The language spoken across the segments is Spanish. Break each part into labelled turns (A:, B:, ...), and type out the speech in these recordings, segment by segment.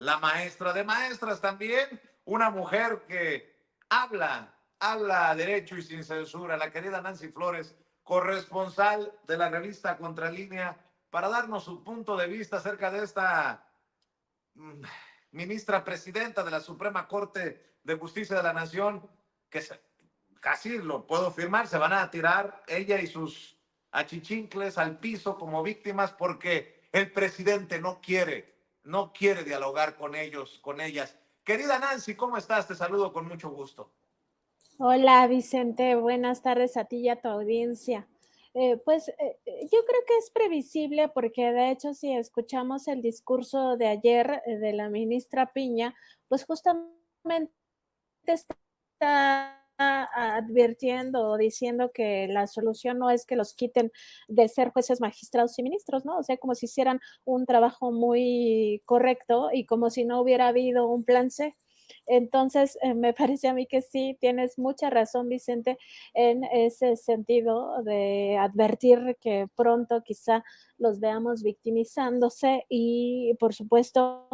A: la maestra de maestras también, una mujer que habla derecho y sin censura, la querida Nancy Flores, corresponsal de la revista Contralínea, para darnos su punto de vista acerca de esta ministra presidenta de la Suprema Corte de Justicia de la Nación, que casi lo puedo firmar, se van a tirar ella y sus achichincles al piso como víctimas porque el presidente no quiere dialogar con ellos, con ellas. Querida Nancy, ¿cómo estás? Te saludo con mucho gusto.
B: Hola Vicente, buenas tardes a ti y a tu audiencia. Yo creo que es previsible porque de hecho si escuchamos el discurso de ayer de la ministra Piña, pues justamente está advirtiendo o diciendo que la solución no es que los quiten de ser jueces, magistrados y ministros, ¿no? O sea, como si hicieran un trabajo muy correcto y como si no hubiera habido un plan C. Entonces, me parece a mí que sí, tienes mucha razón, Vicente, en ese sentido de advertir que pronto quizá los veamos victimizándose y, por supuesto,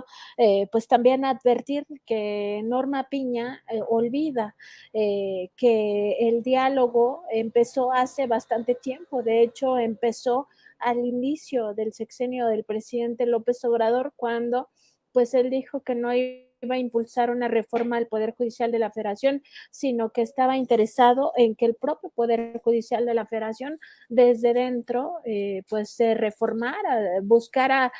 B: pues también advertir que Norma Piña olvida que el diálogo empezó hace bastante tiempo, de hecho empezó al inicio del sexenio del presidente López Obrador, cuando pues él dijo que no iba a impulsar una reforma al Poder Judicial de la Federación, sino que estaba interesado en que el propio Poder Judicial de la Federación desde dentro pues se reformara, buscara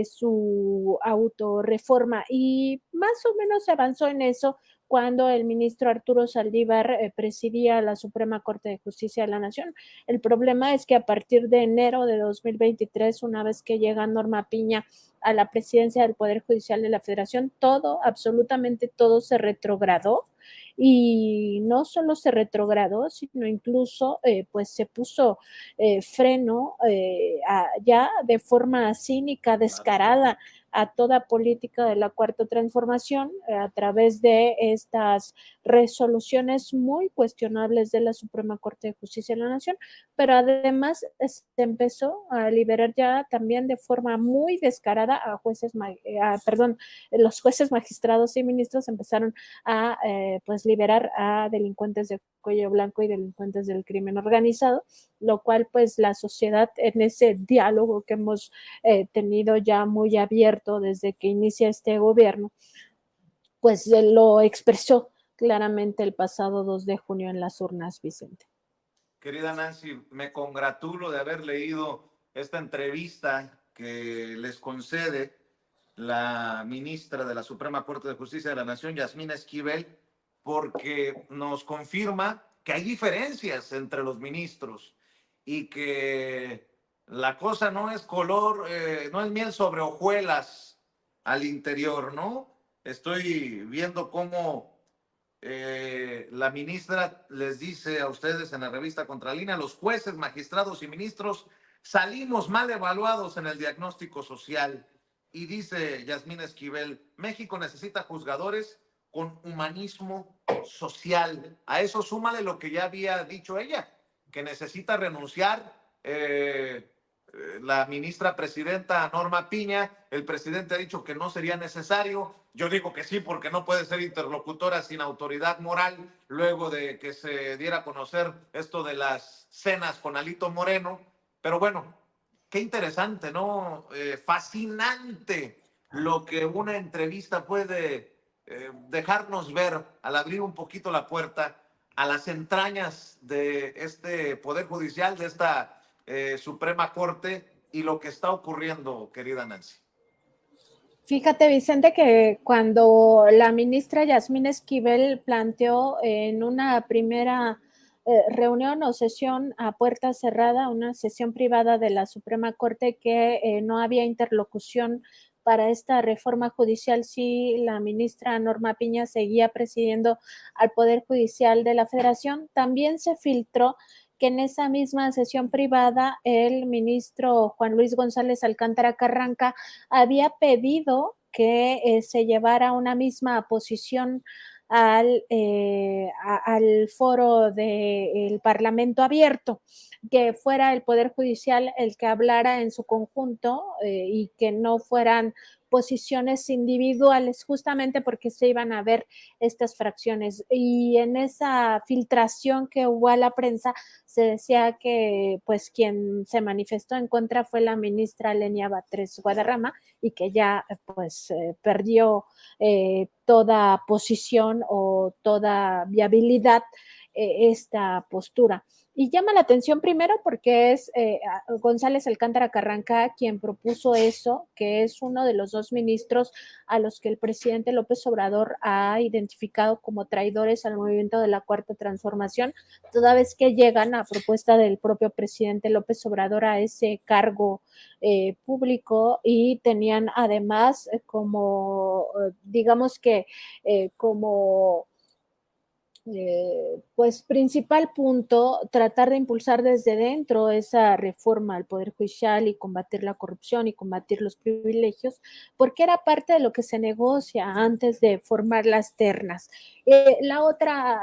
B: su autorreforma y más o menos se avanzó en eso cuando el ministro Arturo Saldívar presidía la Suprema Corte de Justicia de la Nación. El problema es que a partir de enero de 2023, una vez que llega Norma Piña a la presidencia del Poder Judicial de la Federación, todo, absolutamente todo se retrogradó y no solo se retrogradó, sino incluso pues se puso freno ya de forma cínica, descarada a toda política de la Cuarta Transformación a través de estas resoluciones muy cuestionables de la Suprema Corte de Justicia de la Nación, pero además se empezó a liberar ya también de forma muy descarada a jueces, perdón, los jueces, magistrados y ministros empezaron a pues liberar a delincuentes de cuello blanco y delincuentes del crimen organizado, lo cual pues la sociedad en ese diálogo que hemos tenido ya muy abierto desde que inicia este gobierno, pues lo expresó claramente el pasado 2 de junio en las urnas, Vicente.
A: Querida Nancy, me congratulo de haber leído esta entrevista que les concede la ministra de la Suprema Corte de Justicia de la Nación, Yasmín Esquivel, porque nos confirma que hay diferencias entre los ministros y que la cosa no es color, no es miel sobre hojuelas al interior, ¿no? Estoy viendo cómo la ministra les dice a ustedes en la revista Contralínea, los jueces, magistrados y ministros salimos mal evaluados en el diagnóstico social. Y dice Yasmín Esquivel, México necesita juzgadores con humanismo social. A eso súmale lo que ya había dicho ella, que necesita renunciar la ministra presidenta Norma Piña. El presidente ha dicho que no sería necesario. Yo digo que sí, porque no puede ser interlocutora sin autoridad moral luego de que se diera a conocer esto de las cenas con Alito Moreno. Pero bueno, qué interesante, ¿no? Fascinante lo que una entrevista puede dejarnos ver al abrir un poquito la puerta a las entrañas de este Poder Judicial, de esta Suprema Corte y lo que está ocurriendo, querida Nancy.
B: Fíjate, Vicente, que cuando la ministra Yasmín Esquivel planteó en una primera reunión o sesión a puerta cerrada, una sesión privada de la Suprema Corte, que no había interlocución para esta reforma judicial si la ministra Norma Piña seguía presidiendo al Poder Judicial de la Federación, también se filtró que en esa misma sesión privada el ministro Juan Luis González Alcántara Carranca había pedido que se llevara una misma posición al foro del Parlamento abierto, que fuera el Poder Judicial el que hablara en su conjunto y que no fueran posiciones individuales, justamente porque se iban a ver estas fracciones. Y en esa filtración que hubo a la prensa, se decía que pues quien se manifestó en contra fue la ministra Lenia Batres Guadarrama y que ya pues perdió toda posición o toda viabilidad esta postura. Y llama la atención primero porque es González Alcántara Carranca quien propuso eso, que es uno de los dos ministros a los que el presidente López Obrador ha identificado como traidores al movimiento de la Cuarta Transformación, toda vez que llegan a propuesta del propio presidente López Obrador a ese cargo público y tenían además como, digamos que como pues principal punto, tratar de impulsar desde dentro esa reforma al Poder Judicial y combatir la corrupción y combatir los privilegios, porque era parte de lo que se negocia antes de formar las ternas. La otra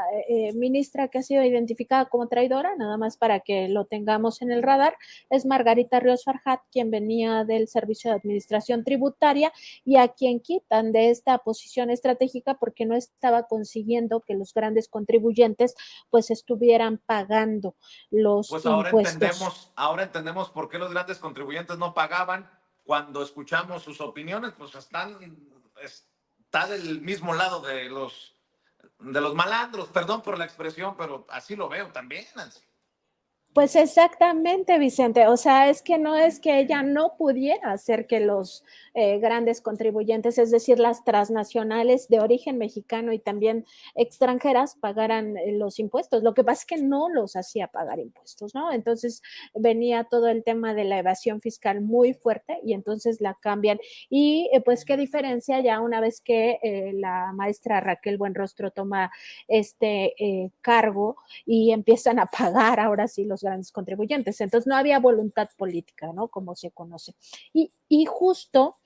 B: ministra que ha sido identificada como traidora, nada más para que lo tengamos en el radar, es Margarita Ríos Farjat, quien venía del Servicio de Administración Tributaria y a quien quitan de esta posición estratégica porque no estaba consiguiendo que los grandes contribuyentes pues estuvieran pagando los
A: Pues
B: impuestos.
A: ahora entendemos por qué los grandes contribuyentes no pagaban. Cuando escuchamos sus opiniones, pues está del mismo lado de los malandros, perdón por la expresión, pero así lo veo también, Nancy.
B: Pues exactamente, Vicente. O sea, es que no es que ella no pudiera hacer que los grandes contribuyentes, es decir, las transnacionales de origen mexicano y también extranjeras, pagaran los impuestos. Lo que pasa es que no los hacía pagar impuestos, ¿no? Entonces venía todo el tema de la evasión fiscal muy fuerte y entonces la cambian. Y pues qué diferencia ya una vez que la maestra Raquel Buenrostro toma este cargo y empiezan a pagar ahora sí los grandes contribuyentes. Entonces no había voluntad política, ¿no? Como se conoce. Y justo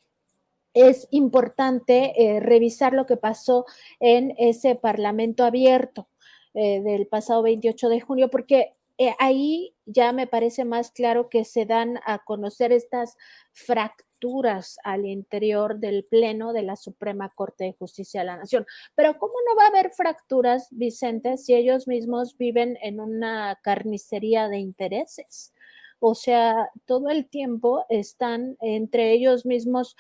B: es importante revisar lo que pasó en ese Parlamento abierto del pasado 28 de junio, porque ahí ya me parece más claro que se dan a conocer estas fracturas al interior del Pleno de la Suprema Corte de Justicia de la Nación. Pero ¿cómo no va a haber fracturas, Vicente, si ellos mismos viven en una carnicería de intereses? O sea, todo el tiempo están entre ellos mismos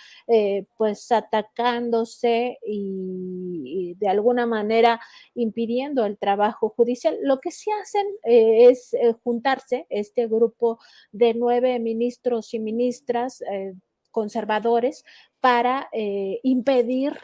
B: pues atacándose y de alguna manera impidiendo el trabajo judicial. Lo que sí hacen es juntarse este grupo de 9 ministros y ministras conservadores para impedir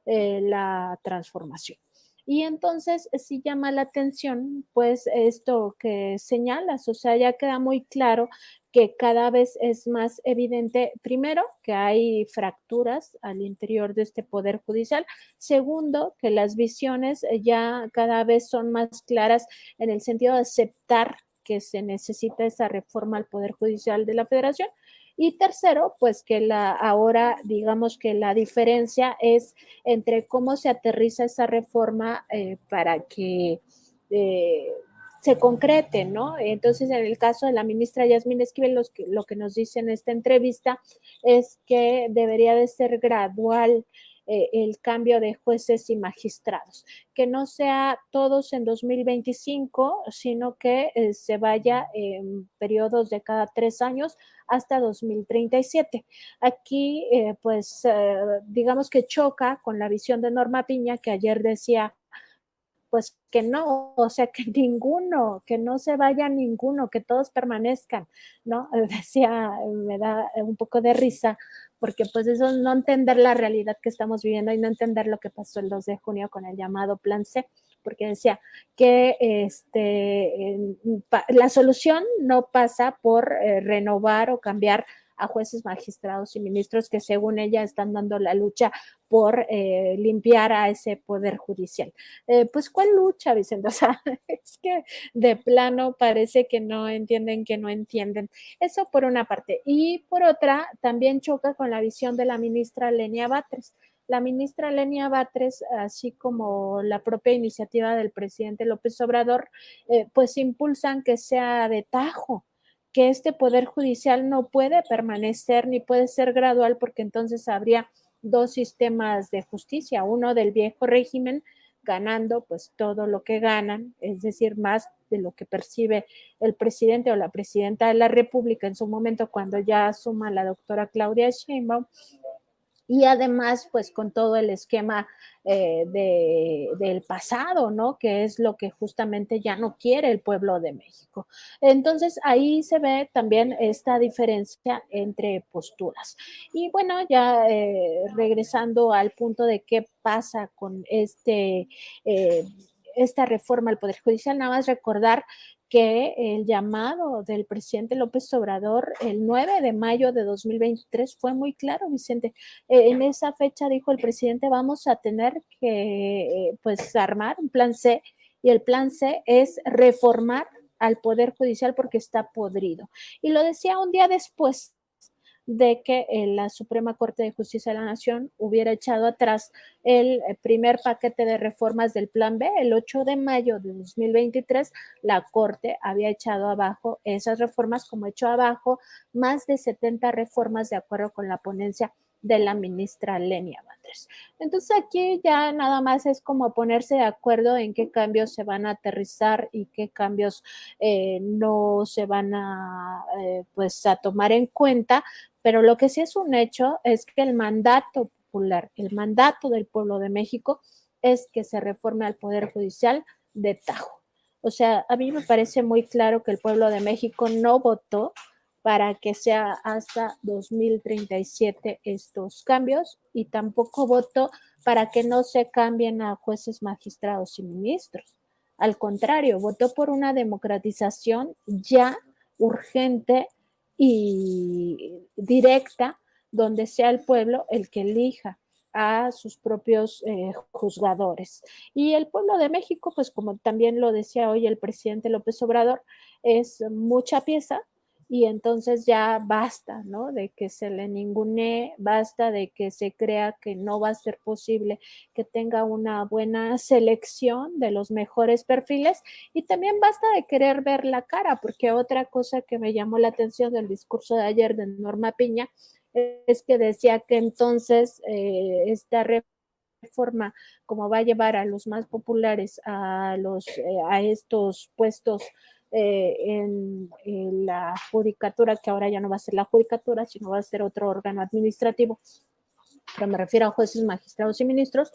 B: la transformación. Y entonces sí llama la atención, pues esto que señalas, o sea, ya queda muy claro que cada vez es más evidente, primero, que hay fracturas al interior de este Poder Judicial, segundo, que las visiones ya cada vez son más claras en el sentido de aceptar que se necesita esa reforma al Poder Judicial de la Federación. Y tercero, pues que ahora digamos que la diferencia es entre cómo se aterriza esa reforma para que se concrete, ¿no? Entonces, en el caso de la ministra Yasmín Esquivel, lo que nos dice en esta entrevista es que debería de ser gradual el cambio de jueces y magistrados, que no sea todos en 2025, sino que se vaya en periodos de cada 3 años hasta 2037. Aquí, pues, digamos que choca con la visión de Norma Piña, que ayer decía pues que no, o sea, que ninguno, que no se vaya ninguno, que todos permanezcan, ¿no? Decía, me da un poco de risa, porque pues eso es no entender la realidad que estamos viviendo y no entender lo que pasó el 2 de junio con el llamado Plan C, porque decía que la solución no pasa por renovar o cambiar a jueces, magistrados y ministros que según ella están dando la lucha por limpiar a ese poder judicial. Pues, ¿cuál lucha, Vicente? O sea, es que de plano parece que no entienden, que no entienden. Eso por una parte. Y por otra, también choca con la visión de la ministra Lenia Batres. La ministra Lenia Batres, así como la propia iniciativa del presidente López Obrador, pues impulsan que sea de tajo, que este poder judicial no puede permanecer ni puede ser gradual porque entonces habría dos sistemas de justicia, uno del viejo régimen, ganando pues todo lo que ganan, es decir, más de lo que percibe el presidente o la presidenta de la República en su momento cuando ya asuma la doctora Claudia Sheinbaum, y además pues con todo el esquema del pasado, ¿no? Que es lo que justamente ya no quiere el pueblo de México. Entonces ahí se ve también esta diferencia entre posturas. Y bueno, ya regresando al punto de qué pasa con esta reforma al Poder Judicial, nada más recordar que el llamado del presidente López Obrador el 9 de mayo de 2023 fue muy claro, Vicente. En esa fecha dijo el presidente, vamos a tener que pues armar un plan C, y el plan C es reformar al Poder Judicial porque está podrido. Y lo decía un día después de que la Suprema Corte de Justicia de la Nación hubiera echado atrás el primer paquete de reformas del Plan B. El 8 de mayo de 2023, la Corte había echado abajo esas reformas, como echó abajo más de 70 reformas de acuerdo con la ponencia de la ministra Lenia Batres. Entonces aquí ya nada más es como ponerse de acuerdo en qué cambios se van a aterrizar y qué cambios no se van pues a tomar en cuenta, pero lo que sí es un hecho es que el mandato popular, el mandato del pueblo de México es que se reforme al Poder Judicial de tajo. O sea, a mí me parece muy claro que el pueblo de México no votó para que sea hasta 2037 estos cambios, y tampoco votó para que no se cambien a jueces, magistrados y ministros. Al contrario, votó por una democratización ya urgente y directa, donde sea el pueblo el que elija a sus propios juzgadores. Y el pueblo de México, pues como también lo decía hoy el presidente López Obrador, es mucha pieza, y entonces ya basta, ¿no? De que se le ningunee, basta de que se crea que no va a ser posible que tenga una buena selección de los mejores perfiles, y también basta de querer ver la cara, porque otra cosa que me llamó la atención del discurso de ayer de Norma Piña es que decía que entonces esta reforma, como va a llevar a los más populares a estos puestos en la judicatura, que ahora ya no va a ser la judicatura, sino va a ser otro órgano administrativo, pero me refiero a jueces, magistrados y ministros,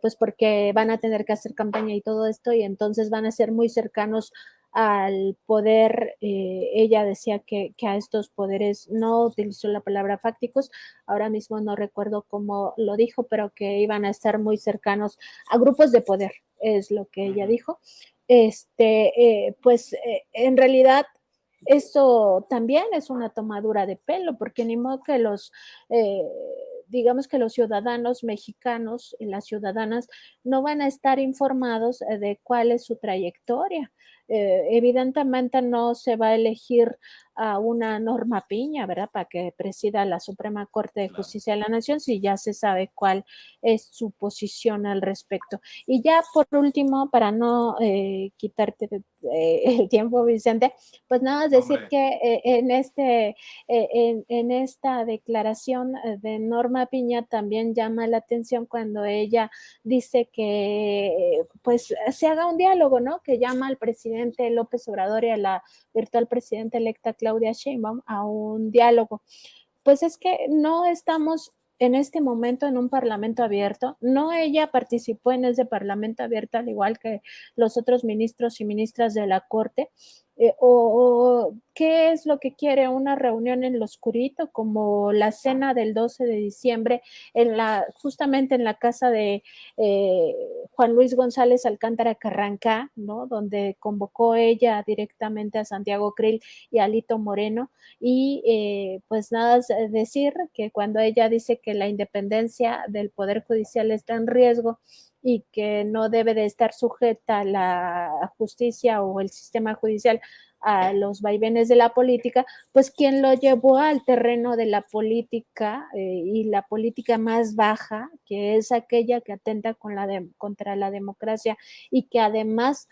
B: pues porque van a tener que hacer campaña y todo esto, y entonces van a ser muy cercanos al poder. Ella decía que a estos poderes, no utilizó la palabra fácticos, ahora mismo no recuerdo cómo lo dijo, pero que iban a estar muy cercanos a grupos de poder, es lo que ella dijo. Pues en realidad eso también es una tomadura de pelo, porque ni modo que digamos que los ciudadanos mexicanos y las ciudadanas no van a estar informados de cuál es su trayectoria. Evidentemente no se va a elegir a una Norma Piña, ¿verdad?, para que presida la Suprema Corte de Justicia de la Nación, si ya se sabe cuál es su posición al respecto. Y ya por último, para no quitarte el tiempo, Vicente, pues nada más decir que en esta declaración de Norma Piña también llama la atención cuando ella dice que pues se haga un diálogo, ¿no? Que llama al presidente López Obrador y a la virtual presidenta electa Claudia Sheinbaum a un diálogo. Pues es que no estamos en este momento en un parlamento abierto. No, ella participó en ese parlamento abierto al igual que los otros ministros y ministras de la Corte. O qué es lo que quiere, una reunión en lo oscurito, como la cena del 12 de diciembre justamente en la casa de Juan Luis González Alcántara Carrancá, ¿no?, donde convocó ella directamente a Santiago Krill y a Alito Moreno. Y pues nada, decir que cuando ella dice que la independencia del Poder Judicial está en riesgo y que no debe de estar sujeta la justicia o el sistema judicial a los vaivenes de la política, pues quien lo llevó al terreno de la política y la política más baja, que es aquella que atenta contra la democracia y que además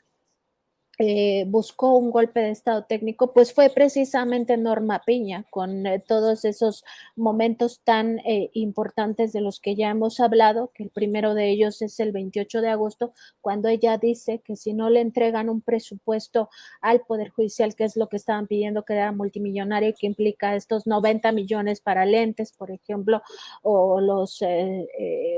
B: buscó un golpe de estado técnico, pues fue precisamente Norma Piña, con todos esos momentos tan importantes de los que ya hemos hablado, que el primero de ellos es el 28 de agosto, cuando ella dice que si no le entregan un presupuesto al Poder Judicial, que es lo que estaban pidiendo, que era multimillonario y que implica estos 90 millones para lentes, por ejemplo, o los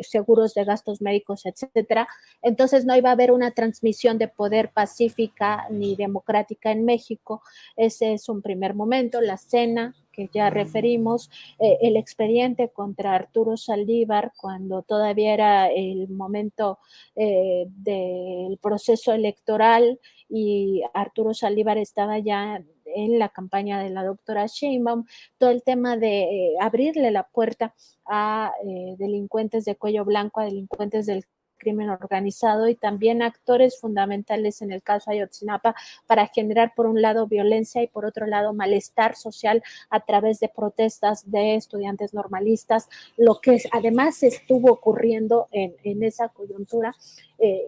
B: seguros de gastos médicos, etcétera, entonces no iba a haber una transmisión de poder pacífica ni democrática en México. Ese es un primer momento. La cena que ya referimos, el expediente contra Arturo Saldívar, cuando todavía era el momento del proceso electoral y Arturo Saldívar estaba ya en la campaña de la doctora Sheinbaum, todo el tema de abrirle la puerta a delincuentes de cuello blanco, a delincuentes del crimen organizado y también actores fundamentales en el caso Ayotzinapa para generar por un lado violencia y por otro lado malestar social a través de protestas de estudiantes normalistas, lo que además estuvo ocurriendo en esa coyuntura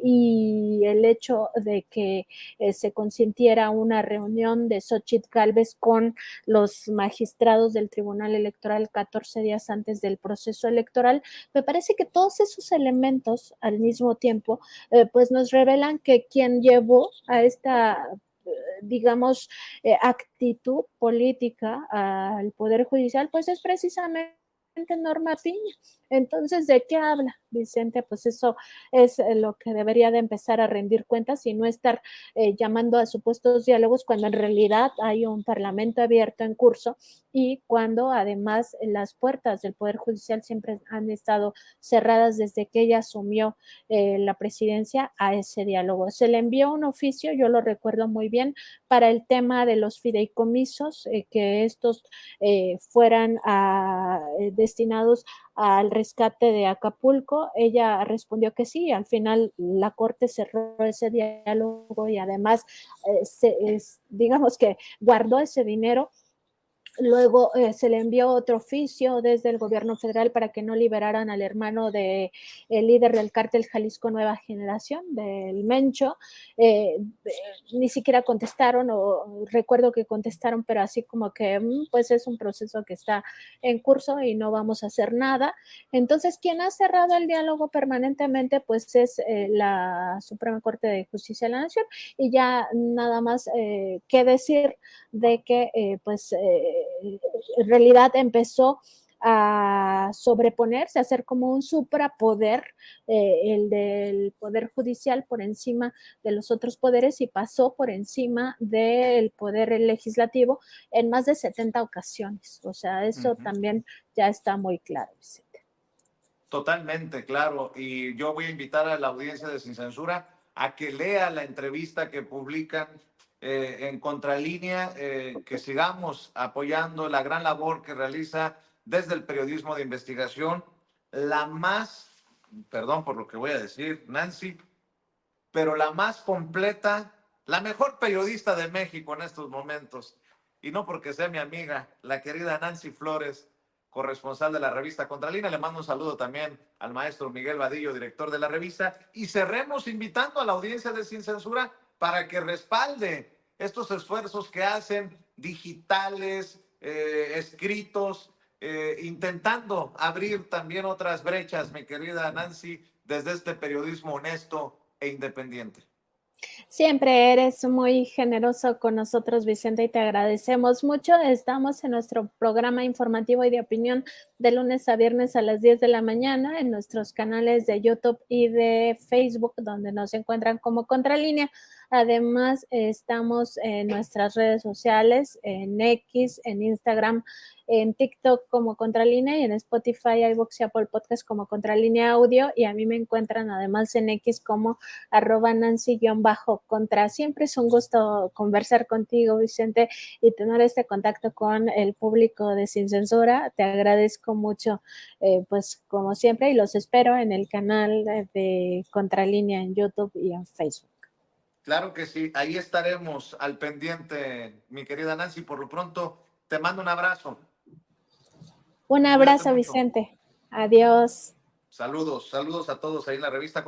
B: y el hecho de que se consintiera una reunión de Xochitl Gálvez con los magistrados del Tribunal Electoral 14 días antes del proceso electoral, me parece que todos esos elementos al mismo tiempo, pues nos revelan que quien llevó a esta digamos, actitud política al Poder Judicial, pues es precisamente Norma Piña. Entonces, ¿de qué habla Vicente? Pues eso es lo que debería de empezar a rendir cuentas y no estar llamando a supuestos diálogos cuando en realidad hay un parlamento abierto en curso y cuando además las puertas del Poder Judicial siempre han estado cerradas desde que ella asumió la presidencia a ese diálogo. Se le envió un oficio, yo lo recuerdo muy bien, para el tema de los fideicomisos, que estos fueran destinados al rescate de Acapulco. Ella respondió que sí, al final la Corte cerró ese diálogo y además, digamos que guardó ese dinero. Luego se le envió otro oficio desde el gobierno federal para que no liberaran al hermano de el líder del cártel Jalisco Nueva Generación, del Mencho. Ni siquiera contestaron, o recuerdo que contestaron, pero así como que pues es un proceso que está en curso y no vamos a hacer nada. Entonces, quien ha cerrado el diálogo permanentemente, pues es la Suprema Corte de Justicia de la Nación, y ya nada más que decir de que pues en realidad empezó a sobreponerse, a ser como un suprapoder, el del poder judicial por encima de los otros poderes y pasó por encima del poder legislativo en más de 70 ocasiones. O sea, eso también ya está muy claro, Vicente.
A: Totalmente, claro. Y yo voy a invitar a la audiencia de Sin Censura a que lea la entrevista que publican en Contralínea, que sigamos apoyando la gran labor que realiza desde el periodismo de investigación, la más, perdón por lo que voy a decir, Nancy, pero la más completa, la mejor periodista de México en estos momentos. Y no porque sea mi amiga, la querida Nancy Flores, corresponsal de la revista Contralínea. Le mando un saludo también al maestro Miguel Vadillo, director de la revista. Y cerremos invitando a la audiencia de Sin Censura para que respalde estos esfuerzos que hacen digitales, escritos, intentando abrir también otras brechas, mi querida Nancy, desde este periodismo honesto e independiente.
B: Siempre eres muy generoso con nosotros, Vicente, y te agradecemos mucho. Estamos en nuestro programa informativo y de opinión de lunes a viernes a las 10 de la mañana en nuestros canales de YouTube y de Facebook, donde nos encuentran como Contralínea. Además, estamos en nuestras redes sociales, en X, en Instagram, en TikTok como Contralínea y en Spotify, iVoox y Apple Podcast como Contralínea Audio. Y a mí me encuentran además en X como @Nancy_contra. Siempre es un gusto conversar contigo, Vicente, y tener este contacto con el público de Sin Censura. Te agradezco mucho, pues como siempre, y los espero en el canal de Contralínea en YouTube y en Facebook.
A: Claro que sí, ahí estaremos al pendiente, mi querida Nancy. Por lo pronto, te mando un abrazo.
B: Un
A: Cuídate
B: abrazo,
A: mucho.
B: Vicente. Adiós.
A: Saludos, saludos a todos ahí en la revista.